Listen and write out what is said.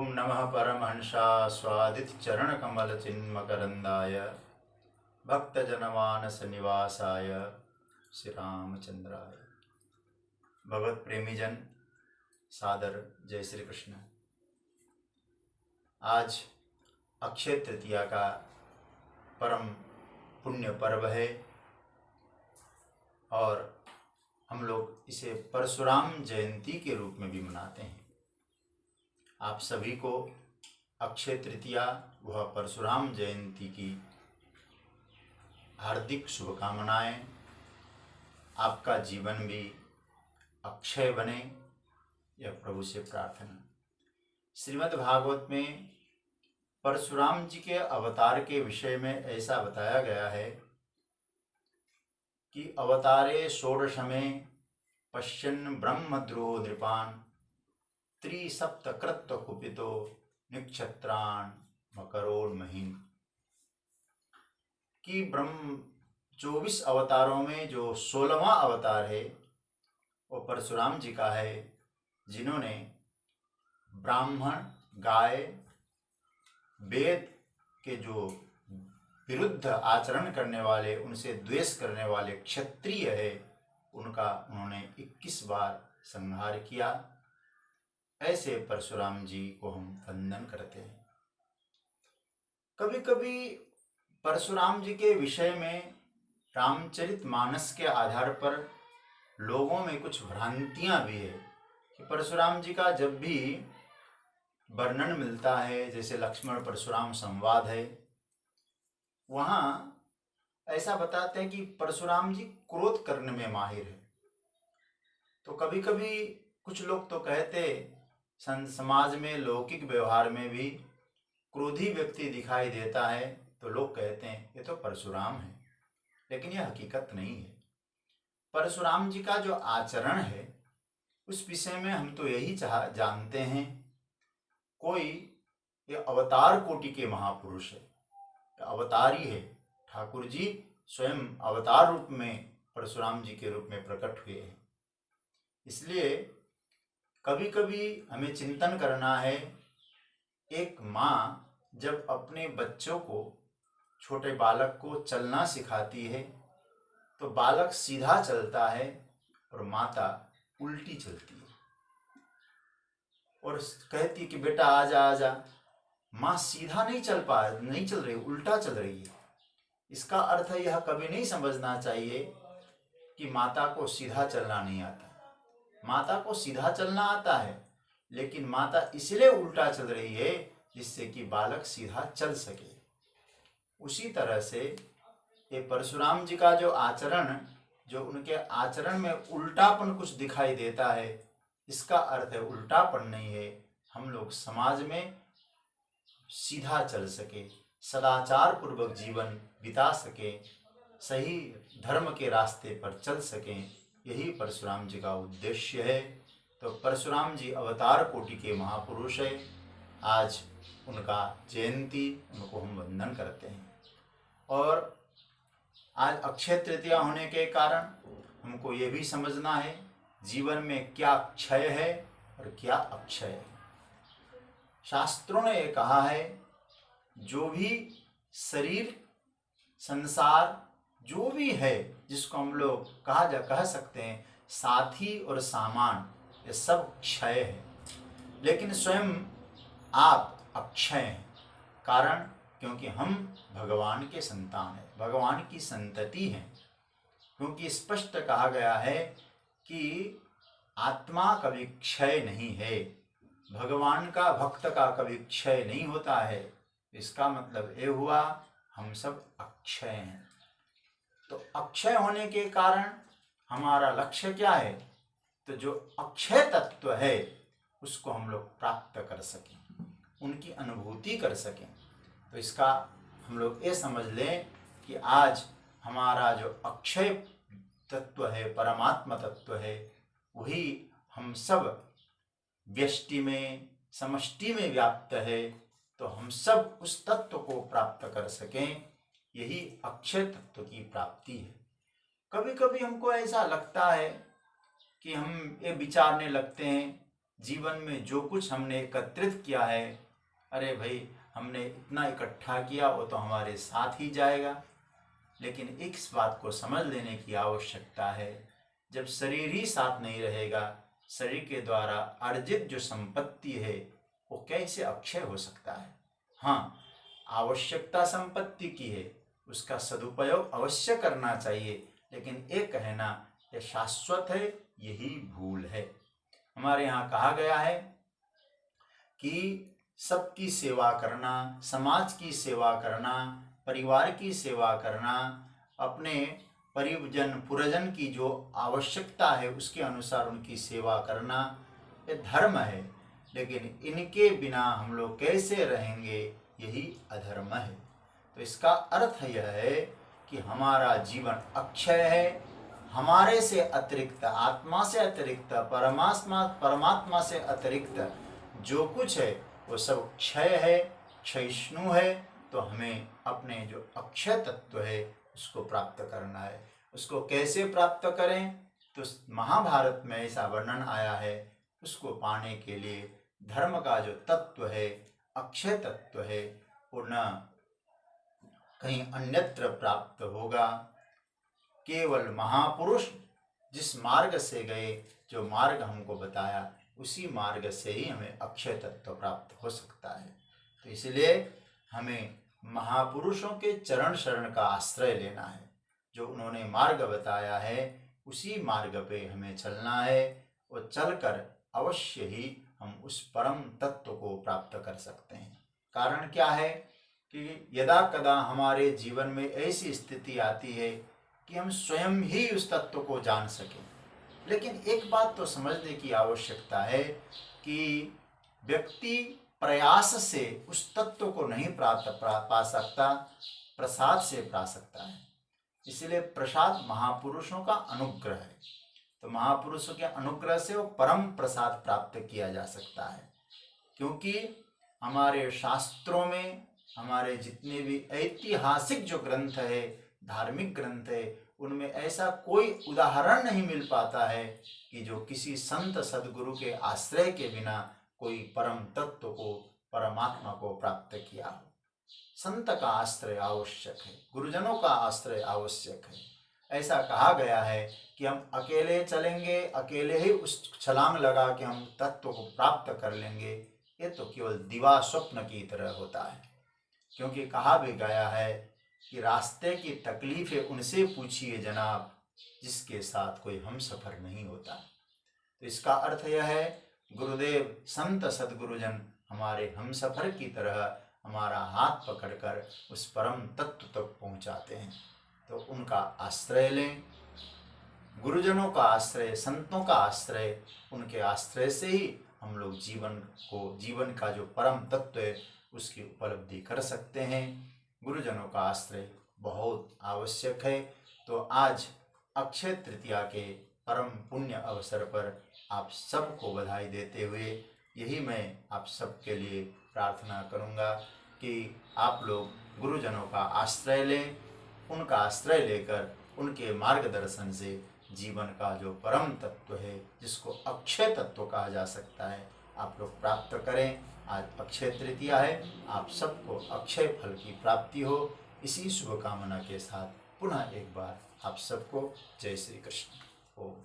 ओम नमः परमहंसा स्वादित चरण कमल चिन्मकरंदाय भक्तजनमानस निवासाय श्री रामचंद्राय। भगवत प्रेमीजन सादर जय श्री कृष्ण। आज अक्षय तृतीया का परम पुण्य पर्व है और हम लोग इसे परशुराम जयंती के रूप में भी मनाते हैं। आप सभी को अक्षय तृतीया व परशुराम जयंती की हार्दिक शुभकामनाएं। आपका जीवन भी अक्षय बने, यह प्रभु से प्रार्थना। श्रीमद् भागवत में परशुराम जी के अवतार के विषय में ऐसा बताया गया है कि अवतारे षोडश में पश्यन् ब्रह्मद्रोह नृपान् त्रिसप्तकृत कुपितो निक्षत्रान् मकरोन्महीन। कि ब्रह्म 24 अवतारों में जो 16वां अवतार है वो परशुराम जी का है, जिन्होंने ब्राह्मण, गाय, वेद के जो विरुद्ध आचरण करने वाले, उनसे द्वेष करने वाले क्षत्रिय है, उनका उन्होंने 21 बार संहार किया। ऐसे परशुराम जी को हम वंदन करते हैं। कभी कभी परशुराम जी के विषय में रामचरितमानस के आधार पर लोगों में कुछ भ्रांतियां भी है कि परशुराम जी का जब भी वर्णन मिलता है, जैसे लक्ष्मण परशुराम संवाद है, वहाँ ऐसा बताते हैं कि परशुराम जी क्रोध करने में माहिर है। तो कभी कभी कुछ लोग तो कहते समाज में लौकिक व्यवहार में भी क्रोधी व्यक्ति दिखाई देता है, तो लोग कहते हैं ये तो परशुराम है, लेकिन यह हकीकत नहीं है। परशुराम जी का जो आचरण है उस विषय में हम तो यही जानते हैं, कोई ये अवतार कोटि के महापुरुष है, अवतारी है। ठाकुर जी स्वयं अवतार रूप में परशुराम जी के रूप में प्रकट हुए हैं। इसलिए कभी कभी हमें चिंतन करना है। एक माँ जब अपने बच्चों को, छोटे बालक को चलना सिखाती है तो बालक सीधा चलता है और माता उल्टी चलती है और कहती है कि बेटा आजा आजा। माँ सीधा नहीं चल रही, उल्टा चल रही है। इसका अर्थ यह कभी नहीं समझना चाहिए कि माता को सीधा चलना नहीं आता। माता को सीधा चलना आता है, लेकिन माता इसलिए उल्टा चल रही है जिससे कि बालक सीधा चल सके। उसी तरह से ये परशुराम जी का जो आचरण, जो उनके आचरण में उल्टापन कुछ दिखाई देता है, इसका अर्थ है उल्टापन नहीं है। हम लोग समाज में सीधा चल सके, सदाचार पूर्वक जीवन बिता सके, सही धर्म के रास्ते पर चल सकें, यही परशुराम जी का उद्देश्य है। तो परशुराम जी अवतार कोटि के महापुरुष है। आज उनका जयंती, उनको हम वंदन करते हैं। और आज अक्षय तृतीया होने के कारण हमको ये भी समझना है जीवन में क्या क्षय है और क्या अक्षय है। शास्त्रों ने ये कहा है, जो भी शरीर, संसार, जो भी है जिसको हम लोग कह सकते हैं साथी और सामान, ये सब क्षय है, लेकिन स्वयं आप अक्षय हैं। कारण क्योंकि हम भगवान के संतान हैं, भगवान की संतति हैं। क्योंकि स्पष्ट कहा गया है कि आत्मा कभी क्षय नहीं है, भगवान का भक्त का कभी क्षय नहीं होता है। इसका मतलब ये हुआ हम सब अक्षय हैं। तो अक्षय होने के कारण हमारा लक्ष्य क्या है? तो जो अक्षय तत्व है उसको हम लोग प्राप्त कर सकें, उनकी अनुभूति कर सकें। तो इसका हम लोग ये समझ लें कि आज हमारा जो अक्षय तत्व है, परमात्मा तत्व है, वही हम सब व्यष्टि में, समष्टि में व्याप्त है। तो हम सब उस तत्व को प्राप्त कर सकें, यही अक्षय तत्व की प्राप्ति है। कभी कभी हमको ऐसा लगता है कि हम ये विचारने लगते हैं, जीवन में जो कुछ हमने एकत्रित किया है, अरे भाई हमने इतना इकट्ठा किया वो तो हमारे साथ ही जाएगा। लेकिन इस बात को समझ लेने की आवश्यकता है, जब शरीर ही साथ नहीं रहेगा, शरीर के द्वारा अर्जित जो संपत्ति है वो कैसे अक्षय हो सकता है। हाँ, आवश्यकता संपत्ति की है, उसका सदुपयोग अवश्य करना चाहिए, लेकिन ये कहना ये शाश्वत है, यही भूल है। हमारे यहाँ कहा गया है कि सबकी सेवा करना, समाज की सेवा करना, परिवार की सेवा करना, अपने परिजन पुरजन की जो आवश्यकता है उसके अनुसार उनकी सेवा करना, ये धर्म है। लेकिन इनके बिना हम लोग कैसे रहेंगे, यही अधर्म है। तो इसका अर्थ यह है कि हमारा जीवन अक्षय है, हमारे से अतिरिक्त, आत्मा से अतिरिक्त, परमात्मा से अतिरिक्त जो कुछ है वो सब क्षय है, क्षयिष्णु है। तो हमें अपने जो अक्षय तत्व है उसको प्राप्त करना है। उसको कैसे प्राप्त करें, तो महाभारत में ऐसा वर्णन आया है। उसको पाने के लिए धर्म का जो तत्व है, अक्षय तत्व है, वो न कहीं अन्यत्र प्राप्त होगा। केवल महापुरुष जिस मार्ग से गए, जो मार्ग हमको बताया, उसी मार्ग से ही हमें अक्षय तत्व प्राप्त हो सकता है। तो इसलिए हमें महापुरुषों के चरण शरण का आश्रय लेना है। जो उन्होंने मार्ग बताया है उसी मार्ग पे हमें चलना है, और चलकर अवश्य ही हम उस परम तत्व को प्राप्त कर सकते हैं। कारण क्या है कि यदा कदा हमारे जीवन में ऐसी स्थिति आती है कि हम स्वयं ही उस तत्व को जान सकें। लेकिन एक बात तो समझने की आवश्यकता है कि व्यक्ति प्रयास से उस तत्व को नहीं पा सकता, प्रसाद से पा सकता है। इसलिए प्रसाद महापुरुषों का अनुग्रह है। तो महापुरुषों के अनुग्रह से वो परम प्रसाद प्राप्त किया जा सकता है। क्योंकि हमारे शास्त्रों में, हमारे जितने भी ऐतिहासिक जो ग्रंथ है, धार्मिक ग्रंथ है, उनमें ऐसा कोई उदाहरण नहीं मिल पाता है कि जो किसी संत सद्गुरु के आश्रय के बिना कोई परम तत्व को, परमात्मा को प्राप्त किया हो। संत का आश्रय आवश्यक है, गुरुजनों का आश्रय आवश्यक है। ऐसा कहा गया है कि हम अकेले चलेंगे, अकेले ही उस छलांग लगा के हम तत्व को प्राप्त कर लेंगे, ये तो केवल दिवा स्वप्न की तरह होता है। क्योंकि कहा भी गया है कि रास्ते की तकलीफें उनसे पूछिए जनाब जिसके साथ कोई हम सफर नहीं होता। तो इसका अर्थ यह है, गुरुदेव संत सद्गुरुजन हमारे हम सफर की तरह हमारा हाथ पकड़कर उस परम तत्व तक पहुंचाते हैं। तो उनका आश्रय लें, गुरुजनों का आश्रय, संतों का आश्रय, उनके आश्रय से ही हम लोग जीवन का जो परम तत्व है उसकी उपलब्धि कर सकते हैं। गुरुजनों का आश्रय बहुत आवश्यक है। तो आज अक्षय तृतीया के परम पुण्य अवसर पर आप सबको बधाई देते हुए यही मैं आप सबके लिए प्रार्थना करूंगा कि आप लोग गुरुजनों का आश्रय लें, उनका आश्रय लेकर उनके मार्गदर्शन से जीवन का जो परम तत्व है, जिसको अक्षय तत्व कहा जा सकता है, आप लोग प्राप्त करें। आज अक्षय तृतीया है, आप सबको अक्षय फल की प्राप्ति हो, इसी शुभकामना के साथ पुनः एक बार आप सबको जय श्री कृष्ण। ओम।